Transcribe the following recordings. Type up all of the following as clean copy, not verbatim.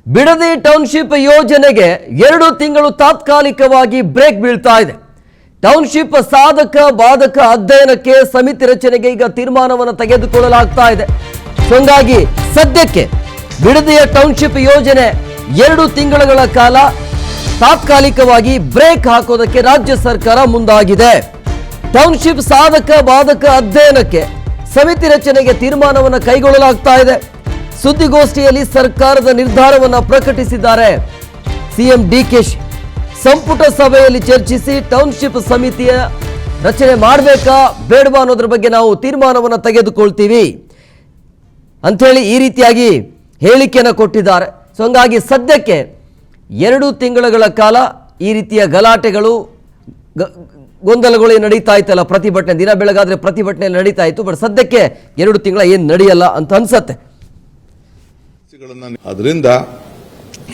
Bidadi township ಯೋಜನೆಗೆ 2 ತಿಂಗಳು ತಾತ್ಕಾಲಿಕವಾಗಿ ಬ್ರೇಕ್ ಬೀಳ್ತಾ ಇದೆ. ಟೌನ್ಶಿಪ್ ಸಾಧಕ ಬಾಧಕ ಅಧ್ಯಯನಕ್ಕೆ ಸಮಿತಿ ರಚನೆಗೆ ಈಗ ತೀರ್ಮಾನವನ್ನು ತೆಗೆದುಕೊಳ್ಳಲಾಗ್ತಾ ಇದೆ. ಹಾಗಾಗಿ ಸದ್ಯಕ್ಕೆ ಬಿಡದಿಯ ಟೌನ್ಶಿಪ್ ಯೋಜನೆ 2 ತಿಂಗಳ ಕಾಲ ತಾತ್ಕಾಲಿಕವಾಗಿ ಬ್ರೇಕ್ ಹಾಕೋದಕ್ಕೆ ರಾಜ್ಯ ಸರ್ಕಾರ ಮುಂದಾಗಿದೆ. ಟೌನ್ಶಿಪ್ ಸಾಧಕ ಬಾಧಕ ಅಧ್ಯಯನಕ್ಕೆ ಸಮಿತಿ ರಚನೆಗೆ ತೀರ್ಮಾನವನ್ನು ಕೈಗೊಳ್ಳಲಾಗ್ತಾ ಇದೆ. ಸುದ್ದಿಗೋಷ್ಠಿಯಲ್ಲಿ ಸರ್ಕಾರದ ನಿರ್ಧಾರವನ್ನು ಪ್ರಕಟಿಸಿದ್ದಾರೆ ಸಿಎಂ ಡಿಕೆಶಿ. ಸಂಪುಟ ಸಭೆಯಲ್ಲಿ ಚರ್ಚಿಸಿ ಟೌನ್ಶಿಪ್ ಸಮಿತಿಯ ರಚನೆ ಮಾಡಬೇಕಾ ಬೇಡವಾ ಅನ್ನೋದ್ರ ಬಗ್ಗೆ ನಾವು ತೀರ್ಮಾನವನ್ನು ತೆಗೆದುಕೊಳ್ತೀವಿ ಅಂಥೇಳಿ ಈ ರೀತಿಯಾಗಿ ಹೇಳಿಕೆಯನ್ನು ಕೊಟ್ಟಿದ್ದಾರೆ. ಸೊ ಹಂಗಾಗಿ ಸದ್ಯಕ್ಕೆ 2 ತಿಂಗಳ ಕಾಲ ಈ ರೀತಿಯ ಗಲಾಟೆಗಳು ಗೊಂದಲಗಳು ನಡೀತಾ ಇತ್ತಲ್ಲ, ಪ್ರತಿಭಟನೆ ದಿನ ಬೆಳಗಾದ್ರೆ ಪ್ರತಿಭಟನೆ ನಡೀತಾ ಇತ್ತು. ಬಟ್ ಸದ್ಯಕ್ಕೆ 2 ತಿಂಗಳ ಏನು ನಡೆಯಲ್ಲ ಅಂತ ಅನ್ಸತ್ತೆ. ಅದರಿಂದ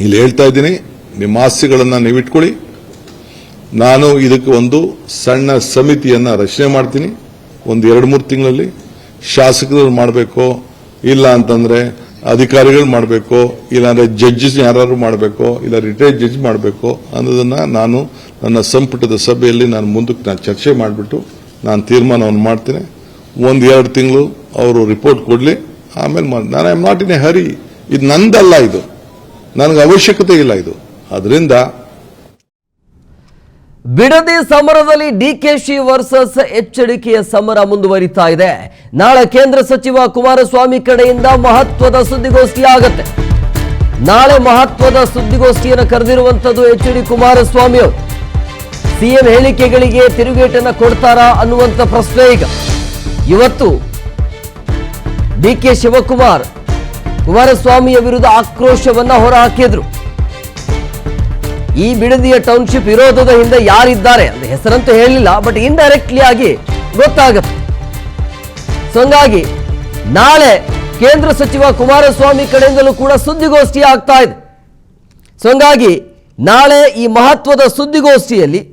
ಇಲ್ಲಿ ಹೇಳ್ತಾ ಇದ್ದೀನಿ, ನಿಮ್ಮ ಆಸ್ತಿಗಳನ್ನ ನೀವು ಇಟ್ಕೊಳ್ಳಿ. ನಾನು ಇದಕ್ಕೆ ಒಂದು ಸಣ್ಣ ಸಮಿತಿಯನ್ನ ರಚನೆ ಮಾಡ್ತೀನಿ. ಒಂದು 2-3 ತಿಂಗಳಲ್ಲಿ ಶಾಸಕರು ಮಾಡಬೇಕು, ಇಲ್ಲ ಅಂತಂದ್ರೆ ಅಧಿಕಾರಿಗಳು ಮಾಡಬೇಕು, ಇಲ್ಲಾಂದ್ರೆ ಜಡ್ಜಸ್ ಯಾರು ಮಾಡಬೇಕು, ಇಲ್ಲ ರಿಟೈರ್ಡ್ ಜಡ್ಜ್ ಮಾಡಬೇಕು ಅನ್ನೋದನ್ನ ನಾನು ನನ್ನ ಸಂಪುಟದ ಸಭೆಯಲ್ಲಿ ನಾನು ಮುಂದಕ್ಕೆ ಚರ್ಚೆ ಮಾಡಿಬಿಟ್ಟು ನಾನು ತೀರ್ಮಾನವನ್ನು ಮಾಡ್ತೀನಿ. 1-2 ತಿಂಗಳು ಅವರು ರಿಪೋರ್ಟ್ ಕೊಡ್ಲಿ, ಆಮೇಲೆ ನಾನು I am not in a hurry. ಇದು ನಂದಲ್ಲ, ಇದು ನನಗೆ ಅವಶ್ಯಕತೆ ಇಲ್ಲ ಇದು. ಅದರಿಂದ ಬಿಡದಿ ಸಮರದಲ್ಲಿ ಡಿಕೆಶಿ ವರ್ಸಸ್ ಎಚ್ಚರಿಕೆಯ ಸಮರ ಮುಂದುವರಿತಾ ಇದೆ. ನಾಳೆ ಕೇಂದ್ರ ಸಚಿವ ಕುಮಾರಸ್ವಾಮಿ ಕಡೆಯಿಂದ ಮಹತ್ವದ ಸುದ್ದಿಗೋಷ್ಠಿ ಆಗುತ್ತೆ. ನಾಳೆ ಮಹತ್ವದ ಸುದ್ದಿಗೋಷ್ಠಿಯನ್ನು ಕರೆದಿರುವಂತದ್ದು ಎಚ್.ಡಿ. ಕುಮಾರಸ್ವಾಮಿ ಅವರು. ಸಿಎಂ ಹೇಳಿಕೆಗಳಿಗೆ ತಿರುಗೇಟನ್ನು ಕೊಡ್ತಾರಾ ಅನ್ನುವಂಥ ಪ್ರಶ್ನೆ ಈಗ. ಇವತ್ತು ಡಿಕೆ ಶಿವಕುಮಾರ್ ಕುಮಾರಸ್ವಾಮಿಯ ವಿರುದ್ಧ ಆಕ್ರೋಶವನ್ನ ಹೊರಹಾಕಿದ್ರು. ಈ ಬಿಡದಿಯ ಟೌನ್ಶಿಪ್ ವಿರೋಧದ ಹಿಂದೆ ಯಾರಿದ್ದಾರೆ ಅಂತ ಹೆಸರಂತೂ ಹೇಳಿಲ್ಲ, ಬಟ್ ಇಂಡೈರೆಕ್ಟ್ಲಿ ಆಗಿ ಗೊತ್ತಾಗುತ್ತೆ. ಸೊ ಹಂಗಾಗಿ ನಾಳೆ ಕೇಂದ್ರ ಸಚಿವ ಕುಮಾರಸ್ವಾಮಿ ಕಡೆಯಿಂದಲೂ ಕೂಡ ಸುದ್ದಿಗೋಷ್ಠಿ ಆಗ್ತಾ ಇದೆ. ಸೊ ಹಂಗಾಗಿ ನಾಳೆ ಈ ಮಹತ್ವದ ಸುದ್ದಿಗೋಷ್ಠಿಯಲ್ಲಿ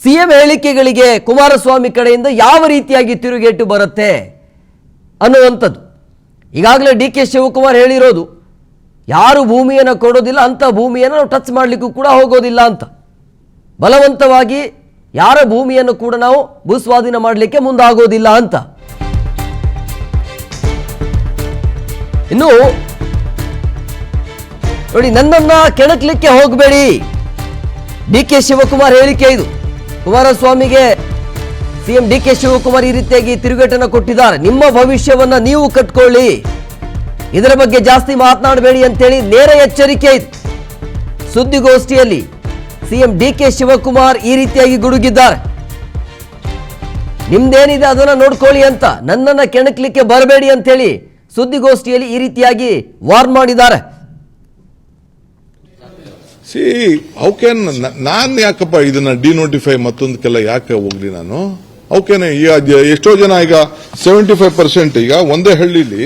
ಸಿಎಂ ಹೇಳಿಕೆಗಳಿಗೆ ಕುಮಾರಸ್ವಾಮಿ ಕಡೆಯಿಂದ ಯಾವ ರೀತಿಯಾಗಿ ತಿರುಗೇಟು ಬರುತ್ತೆ ಅನ್ನುವಂಥದ್ದು. ಈಗಾಗಲೇ ಡಿಕೆ ಶಿವಕುಮಾರ್ ಹೇಳಿರೋದು, ಯಾರು ಭೂಮಿಯನ್ನು ಕೊಡೋದಿಲ್ಲ ಅಂತ ಭೂಮಿಯನ್ನು ನಾವು ಟಚ್ ಮಾಡಲಿಕ್ಕೂ ಕೂಡ ಹೋಗೋದಿಲ್ಲ ಅಂತ. ಬಲವಂತವಾಗಿ ಯಾರ ಭೂಮಿಯನ್ನು ಕೂಡ ನಾವು ಭೂಸ್ವಾಧೀನ ಮಾಡಲಿಕ್ಕೆ ಮುಂದಾಗೋದಿಲ್ಲ ಅಂತ. ಇನ್ನು ನೋಡಿ, ನನ್ನನ್ನ ಕೆಣಕ್ಲಿಕ್ಕೆ ಹೋಗಬೇಡಿ, ಡಿಕೆ ಶಿವಕುಮಾರ್ ಹೇಳಿಕೆ ಇದು. ಕುಮಾರಸ್ವಾಮಿಗೆ ಸಿಎಂ ಡಿಕೆ ಶಿವಕುಮಾರ್ ಈ ರೀತಿಯಾಗಿ ತಿರುಗೇಟನ್ನು ಕೊಟ್ಟಿದ್ದಾರೆ. ನಿಮ್ಮ ಭವಿಷ್ಯವನ್ನ ನೀವು ಕಟ್ಕೊಳ್ಳಿ, ಇದರ ಬಗ್ಗೆ ಜಾಸ್ತಿ ಮಾತನಾಡಬೇಡಿ ಅಂತೇಳಿ ನೇರ ಎಚ್ಚರಿಕೆ ಇದು. ಸುದ್ದಿಗೋಷ್ಠಿಯಲ್ಲಿ ಸಿಎಂ ಡಿಕೆ ಶಿವಕುಮಾರ್ ಈ ರೀತಿಯಾಗಿ ಗುಡುಗಿದ್ದಾರೆ. ನಿಮ್ದೇನಿದೆ ಅದನ್ನ ನೋಡ್ಕೊಳ್ಳಿ ಅಂತ, ನನ್ನನ್ನ ಕೆಣಕ್ಲಿಕ್ಕೆ ಬರಬೇಡಿ ಅಂತೇಳಿ ಸುದ್ದಿಗೋಷ್ಠಿಯಲ್ಲಿ ಈ ರೀತಿಯಾಗಿ ವಾರ್ನ್ ಮಾಡಿದ್ದಾರೆ. ನಾನು ಯಾಕಪ್ಪ ಇದನ್ನ ಡಿನೋಟಿಫೈ ಮತ್ತೊಂದಕ್ಕೆಲ್ಲ ಯಾಕೆ ಹೋಗ್ಲಿ ನಾನು? ಅವಕೇನೆ ಎಷ್ಟೋ ಜನ ಈಗ 75% ಈಗ ಒಂದೇ ಹಳ್ಳಿಲಿ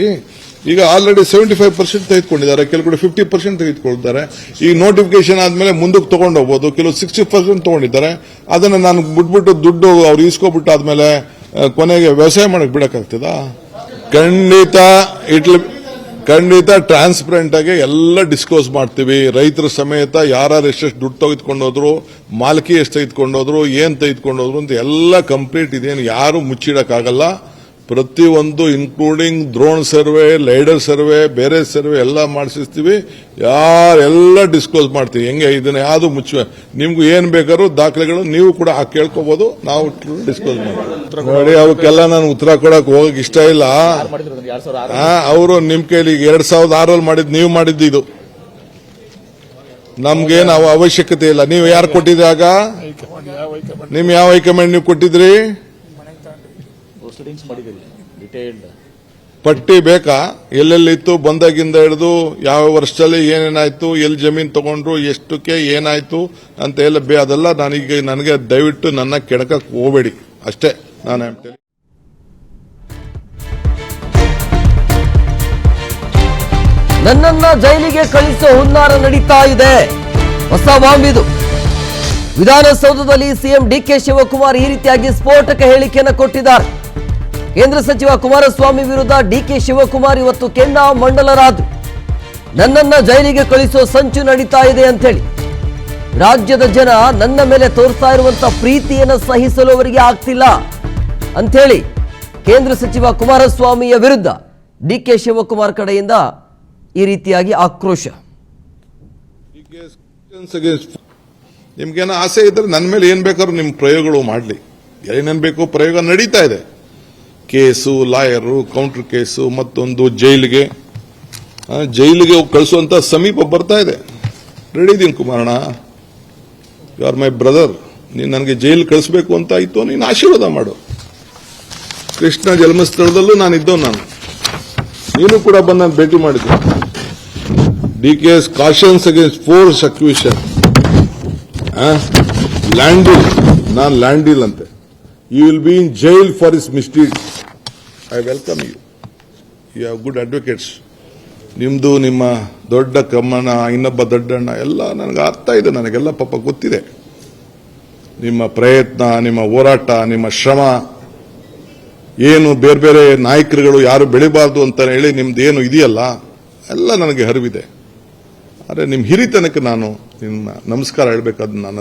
ಈಗ ಆಲ್ರೆಡಿ 75% ತೆಗೆದುಕೊಂಡಿದ್ದಾರೆ, ಕೆಲವು 50% ತೆಗೆದುಕೊಳ್ತಾರೆ. ಈ ನೋಟಿಫಿಕೇಶನ್ ಆದ್ಮೇಲೆ ಮುಂದಕ್ಕೆ ತಗೊಂಡು ಹೋಗ್ಬೋದು. ಕೆಲವು 60% ತಗೊಂಡಿದ್ದಾರೆ. ಅದನ್ನ ನಾನು ಬಿಟ್ಬಿಟ್ಟು ದುಡ್ಡು ಅವ್ರು ಈಸ್ಕೊಬಿಟ್ಟು ಆದ್ಮೇಲೆ ಕೊನೆಗೆ ವ್ಯವಸಾಯ ಮಾಡಕ್ ಬಿಡಕ್ಕಾಗ್ತದ? ಖಂಡಿತ ಟ್ರಾನ್ಸ್ಪರೆಂಟ್ ಆಗಿ ಎಲ್ಲ ಡಿಸ್ಕ್ಲೋಸ್ ಮಾಡ್ತೀವಿ. ರೈತರ ಸಮೇತ ಯಾರು ಎಷ್ಟೆಷ್ಟು ದುಡ್ಡು ತೆಗೆದುಕೊಂಡೋದ್ರು, ಮಾಲಕಿ ಎಷ್ಟು ತೆಗೆದುಕೊಂಡೋದ್ರು, ಏನ್ ತೆಗೆದುಕೊಂಡೋದ್ರು ಅಂತ ಎಲ್ಲ ಕಂಪ್ಲೀಟ್ ಇದೇನು ಯಾರು ಮುಚ್ಚಿಡಕ್ಕಾಗಲ್ಲ. ಪ್ರತಿಯೊಂದು including drone survey, lidar survey, ಬೇರೆ ಸರ್ವೆ ಎಲ್ಲ ಮಾಡಿಸ್ತೀವಿ. ಯಾರೆಲ್ಲ ಡಿಸ್ಕ್ಲೋಸ್ ಮಾಡ್ತೀವಿ. ಹೆಂಗೆ ಇದನ್ನ ಯಾವ್ದು ಮುಚ್ಚ, ನಿಮ್ಗೂ ಏನ್ ಬೇಕಾದ್ರೂ ದಾಖಲೆಗಳು ನೀವು ಕೂಡ ಕೇಳ್ಕೋಬಹುದು, ನಾವು ಡಿಸ್ಕ್ಲೋಸ್ ಮಾಡ್ತೀವಿ. ನೋಡಿ, ಅವಕ್ಕೆಲ್ಲ ನಾನು ಉತ್ತರ ಕೊಡಕ್ ಹೋಗಕ್ ಇಷ್ಟ ಇಲ್ಲ. ಅವರು ನಿಮ್ ಕೈಲಿ 2006 ಮಾಡಿದ್, ನೀವು ಮಾಡಿದ್ದು ಇದು. ನಮ್ಗೇನು ಅವಶ್ಯಕತೆ ಇಲ್ಲ. ನೀವು ಯಾರು ಕೊಟ್ಟಿದ್ರಾಗ? ನಿಮ್ ಯಾವ ಹೈಕಮಾಂಡ್ ನೀವು ಕೊಟ್ಟಿದ್ರಿ? ಪಟ್ಟಿ ಬೇಕಾ? ಎಲ್ಲೆಲ್ಲಿತ್ತು ಬಂದಾಗಿಂದ ಹಿಡಿದು ಯಾವ ವರ್ಷದಲ್ಲಿ ಏನೇನಾಯ್ತು, ಎಲ್ಲಿ ಜಮೀನು ತಗೊಂಡ್ರು, ಎಷ್ಟಕ್ಕೆ ಏನಾಯ್ತು ಅಂತ ಎಲ್ಲ ಅದೆಲ್ಲ ನನಗೆ ದಯವಿಟ್ಟು ನನ್ನ ಕೆಣಕಕ್ಕೆ ಹೋಗಬೇಡಿ ಅಷ್ಟೇ. ನಾನು ನನ್ನನ್ನ ಜೈಲಿಗೆ ಕಳಿಸೋ ಹುನ್ನಾರ ನಡೀತಾ ಇದೆ. ಹೊಸ ಬಾಂಬ್ ಇದು. ವಿಧಾನಸೌಧದಲ್ಲಿ ಸಿಎಂ ಡಿಕೆ ಶಿವಕುಮಾರ್ ಈ ರೀತಿಯಾಗಿ ಸ್ಫೋಟಕ ಹೇಳಿಕೆಯನ್ನು ಕೊಟ್ಟಿದ್ದಾರೆ. ಕೇಂದ್ರ ಸಚಿವ ಕುಮಾರಸ್ವಾಮಿ ವಿರುದ್ಧ ಡಿಕೆ ಶಿವಕುಮಾರ್ ಇವತ್ತು ಕೆಂಡ ಮಂಡಲರಾದರು. ನನ್ನನ್ನ ಜೈಲಿಗೆ ಕಳಿಸೋ ಸಂಚು ನಡೀತಾ ಇದೆ ಅಂತೇಳಿ. ರಾಜ್ಯದ ಜನ ನನ್ನ ಮೇಲೆ ತೋರ್ತಾ ಇರುವಂತ ಪ್ರೀತಿಯನ್ನ ಸಹಿಸಲು ಅವರಿಗೆ ಆಗ್ತಿಲ್ಲ ಅಂಥೇಳಿ ಕೇಂದ್ರ ಸಚಿವ ಕುಮಾರಸ್ವಾಮಿಯ ವಿರುದ್ಧ ಡಿಕೆ ಶಿವಕುಮಾರ್ ಕಡೆಯಿಂದ ಈ ರೀತಿಯಾಗಿ ಆಕ್ರೋಶ. ನಿಮ್ಗೇನೋ ಆಸೆ ಇದ್ರೆ ನನ್ನ ಮೇಲೆ ಏನ್ ಬೇಕಾದ್ರೂ ನಿಮ್ ಪ್ರಯೋಗಗಳು ಮಾಡ್ಲಿ, ಏನೇನ್ ಬೇಕೋ ಪ್ರಯೋಗ ನಡೀತಾ ಇದೆ. ಕೇಸು, ಲಾಯರು, ಕೌಂಟರ್ ಕೇಸು, ಮತ್ತೊಂದು ಜೈಲಿಗೆ ಕಳಿಸುವಂತ ಸಮೀಪ ಬರ್ತಾ ಇದೆ. ರೆಡಿ ಇದೀನಿ ಕುಮಾರಣ್ಣ, ಯು ಆರ್ ಮೈ ಬ್ರದರ್. ನೀನು ನನಗೆ ಜೈಲ್ ಕಳಿಸ್ಬೇಕು ಅಂತ ಆಯ್ತು, ನೀನು ಆಶೀರ್ವಾದ ಮಾಡು. ಕೃಷ್ಣ ಜನ್ಮಸ್ಥಳದಲ್ಲೂ ನಾನು ನೀನು ಕೂಡ ಬಂದು ನಾನು ಭೇಟಿ ಮಾಡಿದ್ದೆ. DK's cautions against force acquisition, ಲ್ಯಾಂಡಿಲ್, ನಾನು ಲ್ಯಾಂಡಿಲ್ ಅಂತೆ. You will be in jail for his mistakes. I welcome you. You have good advocates. ನಿಮ್ದು ನಿಮ್ಮ ದೊಡ್ಡ ಕಮ್ಮನ, ಇನ್ನೊಬ್ಬ ದೊಡ್ಡಣ್ಣ ಎಲ್ಲ ನನಗೆ ಅರ್ಥ ಇದೆ, ನನಗೆಲ್ಲ ಪಾಪ ಗೊತ್ತಿದೆ. ನಿಮ್ಮ ಪ್ರಯತ್ನ, ನಿಮ್ಮ ಹೋರಾಟ, ನಿಮ್ಮ ಶ್ರಮ ಏನು, ಬೇರೆ ಬೇರೆ ನಾಯಕರುಗಳು ಯಾರು ಬೆಳಿಬಾರ್ದು ಅಂತ ಹೇಳಿ ನಿಮ್ದೇನು ಇದೆಯಲ್ಲ ಎಲ್ಲ ನನಗೆ ಅರಿವಿದೆ. ಆದರೆ ನಿಮ್ಮ ಹಿರಿತನಕ್ಕೆ ನಾನು ನಿಮ್ಮ ನಮಸ್ಕಾರ ಹೇಳಬೇಕಾದ ನನ್ನ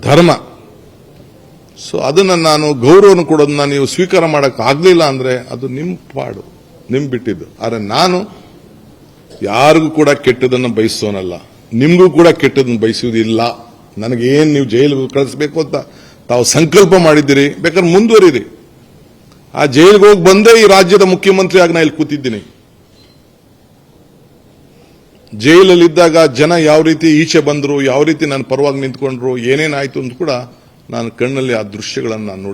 ಧರ್ಮ. ಸೊ ಅದನ್ನು ನಾನು ಗೌರವವನ್ನು ಕೊಡೋದನ್ನ ನೀವು ಸ್ವೀಕಾರ ಮಾಡಕ್ ಆಗ್ಲಿಲ್ಲ ಅಂದ್ರೆ ಅದು ನಿಮ್ಮ ಪಾಡು, ನಿಮ್ ಬಿಟ್ಟಿದ್ದು. ಆದರೆ ನಾನು ಯಾರಿಗೂ ಕೂಡ ಕೆಟ್ಟದನ್ನು ಬಯಸೋನಲ್ಲ, ನಿಮ್ಗೂ ಕೂಡ ಕೆಟ್ಟದನ್ನು ಬಯಸುವುದಿಲ್ಲ. ನನಗೇನು ನೀವು ಜೈಲಿಗೆ ಕಳಿಸ್ಬೇಕು ಅಂತ ತಾವು ಸಂಕಲ್ಪ ಮಾಡಿದ್ದೀರಿ, ಬೇಕಾದ್ರೆ ಮುಂದುವರಿರಿ. ಆ ಜೈಲಿಗೆ ಹೋಗಿ ಬಂದೇ ಈ ರಾಜ್ಯದ ಮುಖ್ಯಮಂತ್ರಿ ಆಗಿ ನಾ ಇಲ್ಲಿ ಕೂತಿದ್ದೀನಿ. ಜೈಲಲ್ಲಿದ್ದಾಗ ಜನ ಯಾವ ರೀತಿ ಈಚೆ ಬಂದ್ರು, ಯಾವ ರೀತಿ ನನ್ನ ಪರವಾಗಿ ನಿಂತ್ಕೊಂಡ್ರು, ಏನೇನಾಯ್ತು ಅಂತ ಕೂಡ ನಾನು ಕಣ್ಣಲ್ಲಿ ಆ ದೃಶ್ಯಗಳನ್ನು ನಾನು ನೋಡಿ